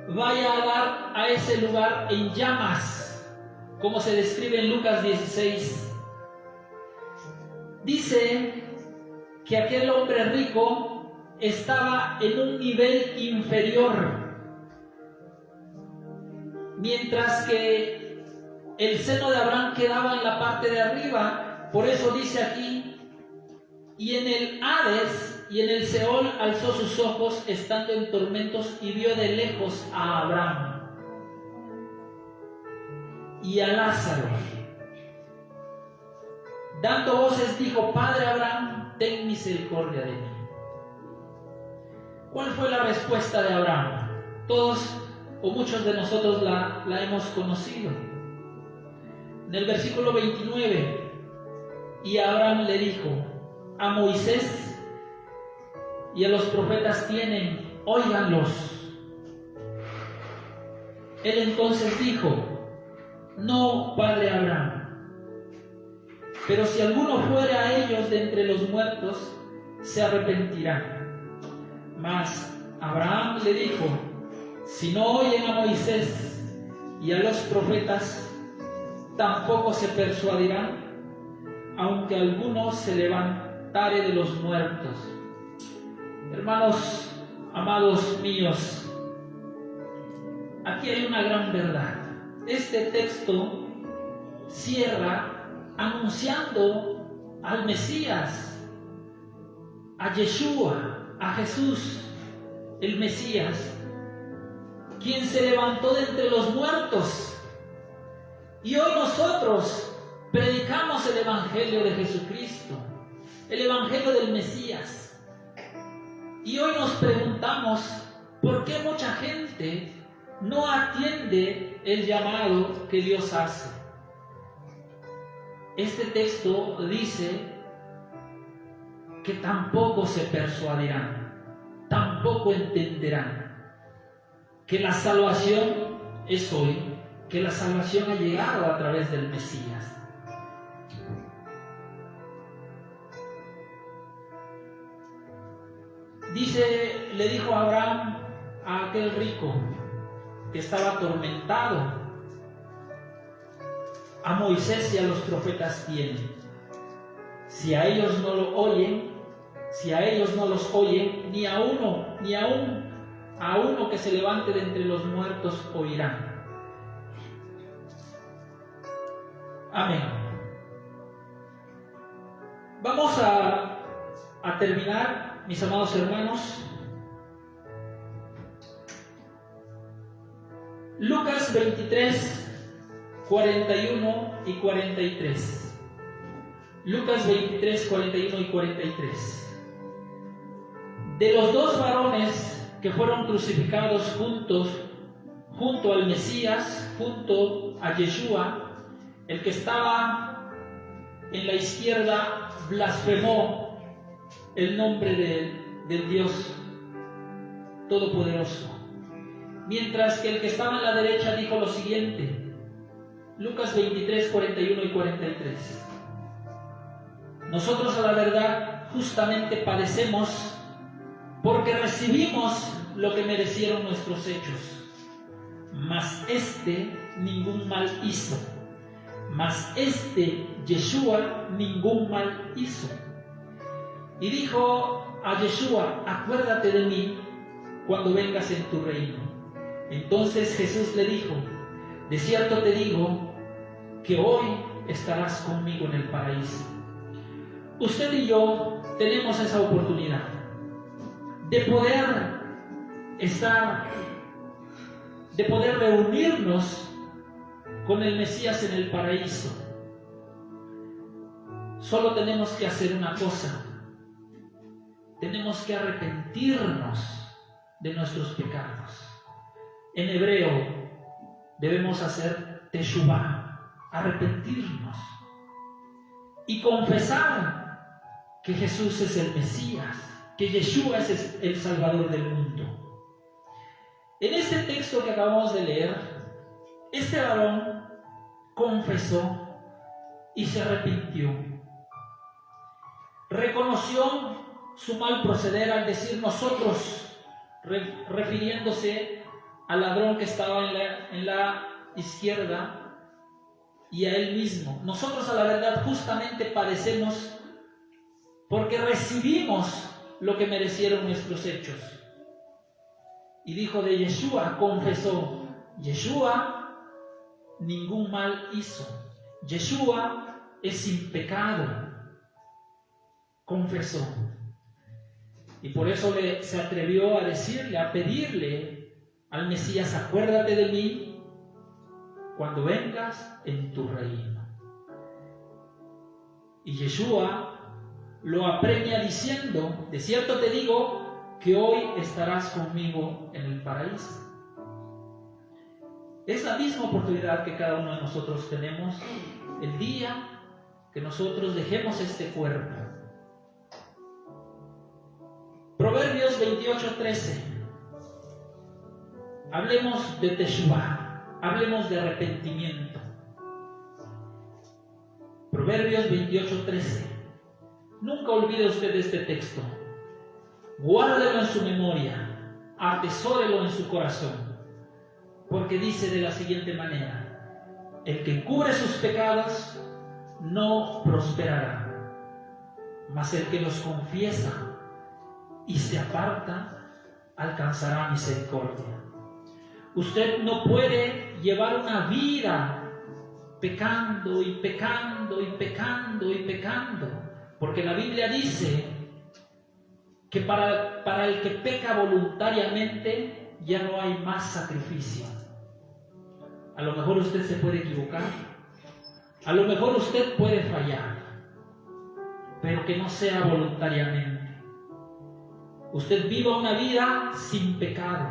vaya a dar a ese lugar en llamas, como se describe en Lucas 16. Dice que aquel hombre rico estaba en un nivel inferior, mientras que el seno de Abraham quedaba en la parte de arriba. Por eso dice aquí: y en el Hades y en el Seol alzó sus ojos estando en tormentos y vio de lejos a Abraham y a Lázaro. Dando voces dijo: Padre Abraham, ten misericordia de mí. ¿Cuál fue la respuesta de Abraham? Todos o muchos de nosotros la hemos conocido. En el versículo 29, y Abraham le dijo: a Moisés y a los profetas tienen, óiganlos. Él entonces dijo: no, padre Abraham, pero si alguno fuere a ellos de entre los muertos, se arrepentirá. Mas Abraham le dijo: si no oyen a Moisés y a los profetas, tampoco se persuadirán, aunque alguno se levantare de los muertos. Hermanos, amados míos, aquí hay una gran verdad. Este texto cierra anunciando al Mesías, a Yeshua, a Jesús, el Mesías, quien se levantó de entre los muertos. Y hoy nosotros predicamos el Evangelio de Jesucristo, el Evangelio del Mesías. Y hoy nos preguntamos por qué mucha gente no atiende el llamado que Dios hace. Este texto dice que tampoco se persuadirán, tampoco entenderán que la salvación es hoy, que la salvación ha llegado a través del Mesías. Dice, le dijo Abraham a aquel rico que estaba atormentado: a Moisés y a los profetas tienen. Si a ellos no lo oyen, si a ellos no los oyen, ni a uno que se levante de entre los muertos oirán. Amén. Vamos a terminar, mis amados hermanos. Lucas 23, 41 y 43. Lucas 23, 41 y 43. De los dos varones que fueron crucificados junto al Mesías, junto a Yeshua, el que estaba en la izquierda blasfemó el nombre del Dios Todopoderoso, mientras que el que estaba en la derecha dijo lo siguiente: Lucas 23, 41 y 43. Nosotros a la verdad justamente padecemos porque recibimos lo que merecieron nuestros hechos. Mas ningún mal hizo. Mas Yeshua ningún mal hizo. Y dijo a Yeshua: acuérdate de mí cuando vengas en tu reino. Entonces Jesús le dijo: de cierto te digo que hoy estarás conmigo en el paraíso. Usted y yo tenemos esa oportunidad de poder reunirnos con el Mesías en el paraíso. Solo tenemos que hacer una cosa: tenemos que arrepentirnos de nuestros pecados. En hebreo debemos hacer teshuvah, arrepentirnos y confesar que Jesús es el Mesías, que Yeshua es el Salvador del mundo. En este texto que acabamos de leer, este varón confesó y se arrepintió. Reconoció su mal proceder al decir nosotros, refiriéndose al ladrón que estaba en la izquierda, y a él mismo. Nosotros a la verdad justamente padecemos porque recibimos lo que merecieron nuestros hechos. Y dijo de Yeshua, confesó: Yeshua ningún mal hizo. Yeshua es sin pecado. Confesó. Y por eso se atrevió a decirle, a pedirle al Mesías: acuérdate de mí cuando vengas en tu reino. Y Yeshua lo apremia diciendo: de cierto te digo que hoy estarás conmigo en el paraíso. Es la misma oportunidad que cada uno de nosotros tenemos el día que nosotros dejemos este cuerpo. Proverbios 28:13. Hablemos de teshuvah, hablemos de arrepentimiento. Proverbios 28:13. Nunca olvide usted este texto. Guárdelo en su memoria, atesórelo en su corazón, porque dice de la siguiente manera: el que encubre sus pecados no prosperará, mas el que los confiesa y se aparta alcanzará misericordia. Usted no puede llevar una vida pecando y pecando y pecando y pecando, porque la Biblia dice que para el que peca voluntariamente ya no hay más sacrificio. A lo mejor usted se puede equivocar, a lo mejor usted puede fallar, pero que no sea voluntariamente. Usted viva una vida sin pecado,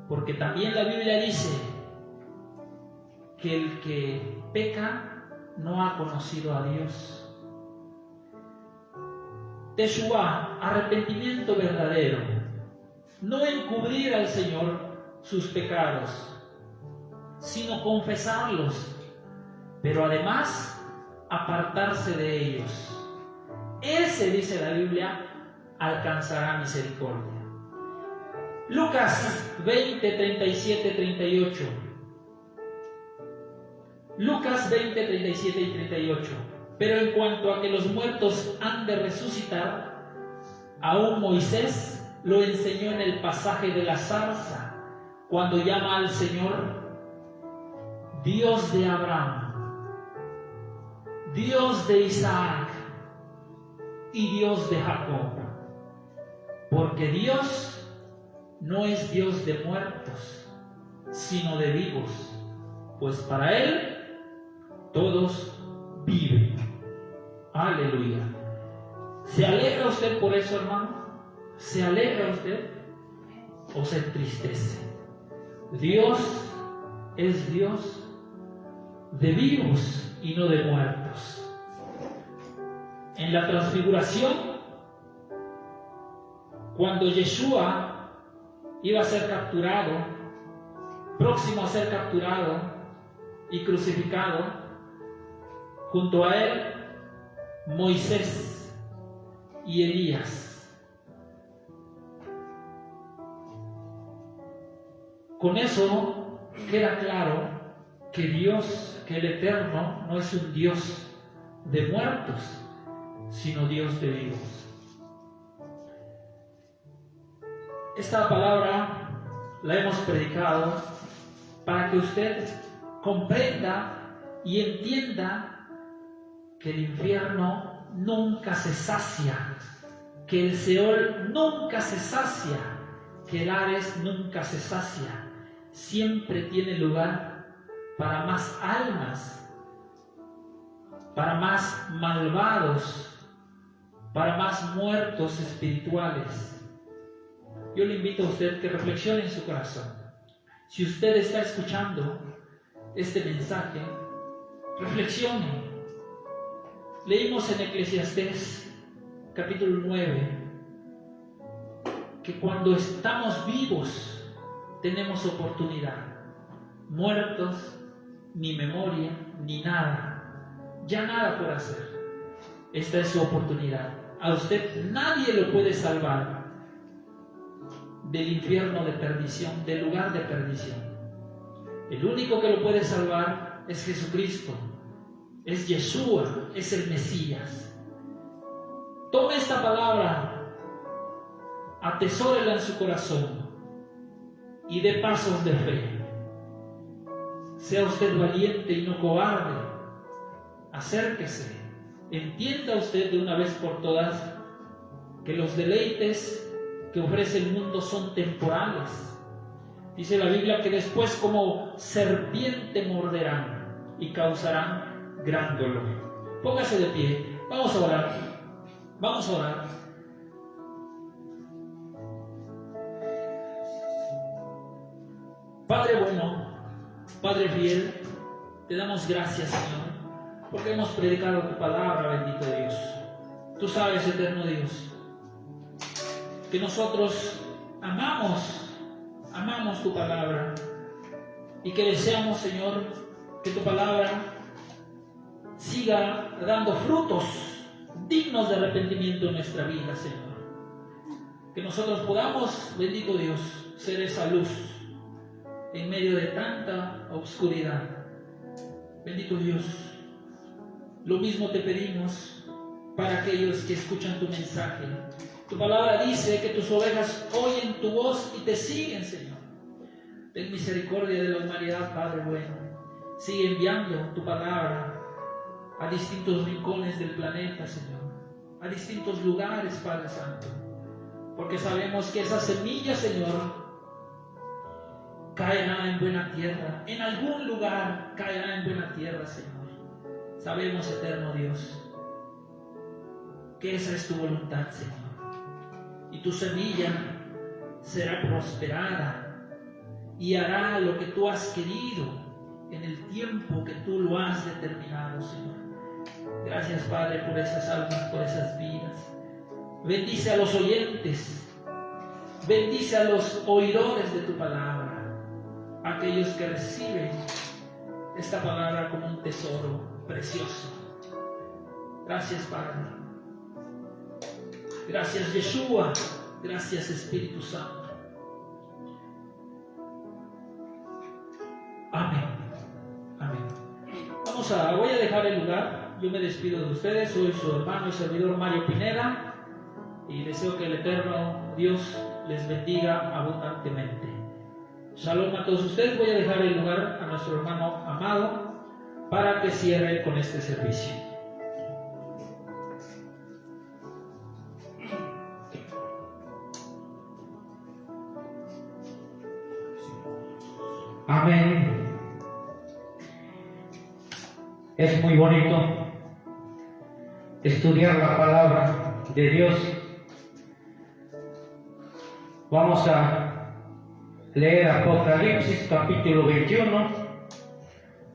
porque también la Biblia dice que el que peca no ha conocido a Dios. Teshuvah, arrepentimiento verdadero, no encubrir al Señor sus pecados, sino confesarlos, pero además apartarse de ellos. Ese, dice la Biblia, alcanzará misericordia. Lucas 20, 37, 38. Lucas 20, 37 y 38. Pero en cuanto a que los muertos han de resucitar, aún Moisés lo enseñó en el pasaje de la zarza, cuando llama al Señor Dios de Abraham, Dios de Isaac y Dios de Jacob. Porque Dios no es Dios de muertos, sino de vivos, pues para Él todos viven. Aleluya. ¿Se alegra usted por eso, hermano? ¿Se alegra usted o se entristece? Dios es Dios de vivos y no de muertos. En la transfiguración, cuando Yeshua iba a ser capturado, próximo a ser capturado, y crucificado, junto a él Moisés y Elías. Con eso queda claro que Dios, que el Eterno, no es un Dios de muertos, sino Dios de vivos. Esta palabra la hemos predicado para que usted comprenda y entienda que el infierno nunca se sacia, que el Seol nunca se sacia, que el Hades nunca se sacia. Siempre tiene lugar para más almas, para más malvados, para más muertos espirituales. Yo le invito a usted que reflexione en su corazón. Si usted está escuchando este mensaje, reflexione. Leímos en Eclesiastés capítulo 9 que cuando estamos vivos tenemos oportunidad. Muertos, ni memoria, ni nada. Ya nada por hacer. Esta es su oportunidad. A usted nadie lo puede salvar del infierno de perdición, del lugar de perdición. El único que lo puede salvar es Jesucristo, es Yeshua, es el Mesías. Tome esta palabra, atesórela en su corazón y dé pasos de fe. Sea usted valiente y no cobarde. Acérquese. Entienda usted de una vez por todas que los deleites que ofrece el mundo son temporales. Dice la Biblia que después como serpiente morderán y causarán gran dolor. Póngase de pie, vamos a orar. Vamos a orar. Padre bueno, Padre fiel, te damos gracias, Señor, porque hemos predicado tu palabra, bendito Dios. Tú sabes, eterno Dios, que nosotros amamos tu palabra y que deseamos, Señor, que tu palabra siga dando frutos dignos de arrepentimiento en nuestra vida, Señor. Que nosotros podamos, bendito Dios, ser esa luz en medio de tanta oscuridad. Bendito Dios, lo mismo te pedimos para aquellos que escuchan tu mensaje. Tu palabra dice que tus ovejas oyen tu voz y te siguen, Señor. Ten misericordia de la humanidad, Padre bueno. Sigue enviando tu palabra a distintos rincones del planeta, Señor. A distintos lugares, Padre Santo. Porque sabemos que esa semilla, Señor, caerá en buena tierra. En algún lugar caerá en buena tierra, Señor. Sabemos, eterno Dios, que esa es tu voluntad, Señor. Y tu semilla será prosperada y hará lo que tú has querido en el tiempo que tú lo has determinado, Señor. Gracias, Padre, por esas almas, por esas vidas. Bendice a los oyentes, bendice a los oidores de tu palabra, aquellos que reciben esta palabra como un tesoro precioso. Gracias, Padre. Gracias, Yeshua. Gracias, Espíritu Santo. Amén. Amén. Voy a dejar el lugar. Yo me despido de ustedes. Soy su hermano y servidor Mario Pineda. Y deseo que el eterno Dios les bendiga abundantemente. Shalom a todos ustedes. Voy a dejar el lugar a nuestro hermano amado para que cierre con este servicio. Amén. Es muy bonito estudiar la palabra de Dios. Vamos a leer Apocalipsis capítulo 21,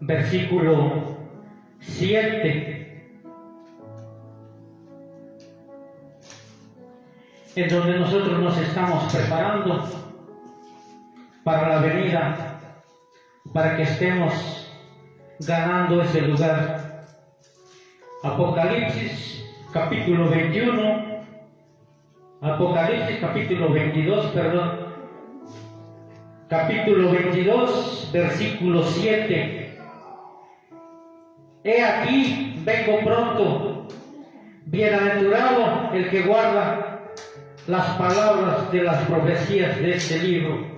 versículo 7, en donde nosotros nos estamos preparando para la venida, para que estemos ganando ese lugar. Apocalipsis capítulo 21, Apocalipsis capítulo 22, perdón, capítulo 22, versículo 7. He aquí, vengo pronto, bienaventurado el que guarda las palabras de las profecías de este libro.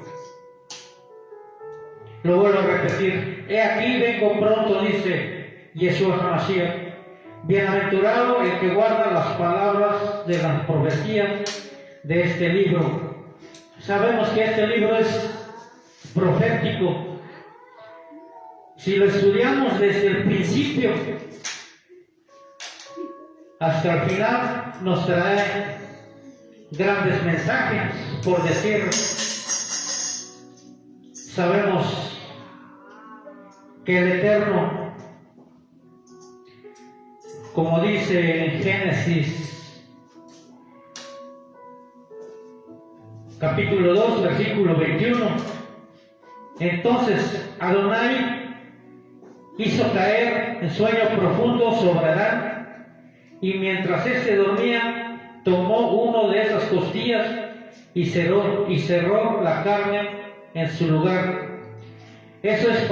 Lo vuelvo a repetir, he aquí, vengo pronto, dice Yeshua HaMashiach. Bienaventurado el que guarda las palabras de las profecías de este libro. Sabemos que este libro es profético. Si lo estudiamos desde el principio hasta el final, nos trae grandes mensajes. Por decir, sabemos que el Eterno, como dice en Génesis capítulo 2, versículo 21, entonces Adonai hizo caer en sueño profundo sobre Adán, y mientras éste dormía, tomó uno de esas costillas y cerró la carne en su lugar. Eso es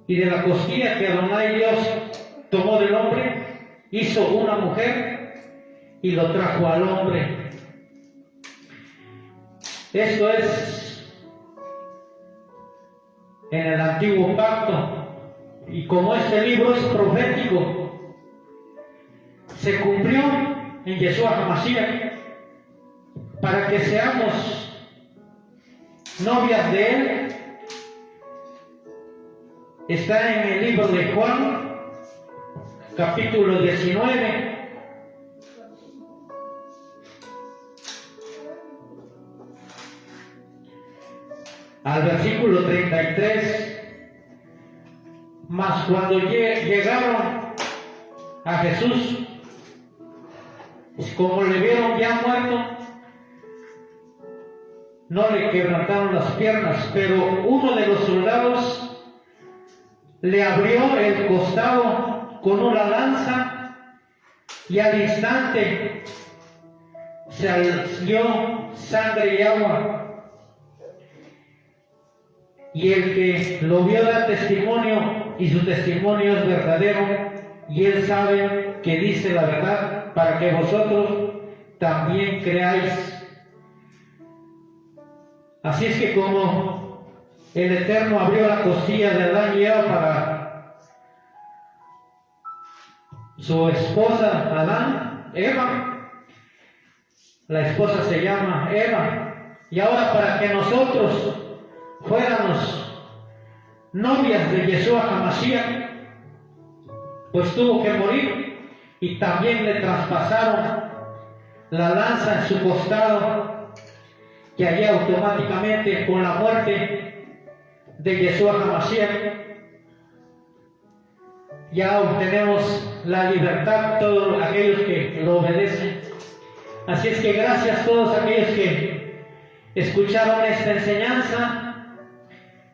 y de la costilla que Adonai Dios tomó del hombre, hizo una mujer y lo trajo al hombre. Esto es en el antiguo pacto, y como este libro es profético, se cumplió en Yeshua HaMashiach para que seamos novias de él. Está en el libro de Juan, capítulo 19, al versículo 33. Mas cuando llegaron a Jesús, como le vieron ya muerto, no le quebrantaron las piernas, pero uno de los soldados le abrió el costado con una lanza, y al instante salió sangre y agua. Y el que lo vio da testimonio, y su testimonio es verdadero, y él sabe que dice la verdad, para que vosotros también creáis. Así es que como el Eterno abrió la costilla de Adán y Eva para su esposa Eva, la esposa se llama Eva, y ahora para que nosotros fuéramos novias de Yeshua HaMashiach, pues tuvo que morir, y también le traspasaron la lanza en su costado, y allí automáticamente con la muerte de Yeshua HaMashiach ya obtenemos la libertad, todos aquellos que lo obedecen. Así es que gracias a todos aquellos que escucharon esta enseñanza,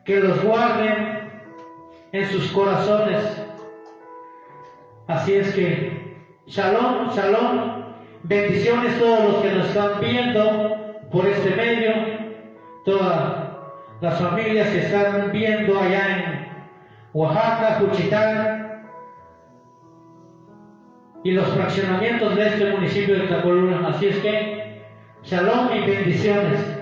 que los guarden en sus corazones. Así es que shalom, shalom, bendiciones a todos los que nos están viendo por este medio, todas las familias que están viendo allá en Oaxaca, Juchitán y los fraccionamientos de este municipio de Tlacolula. Así es que shalom y bendiciones.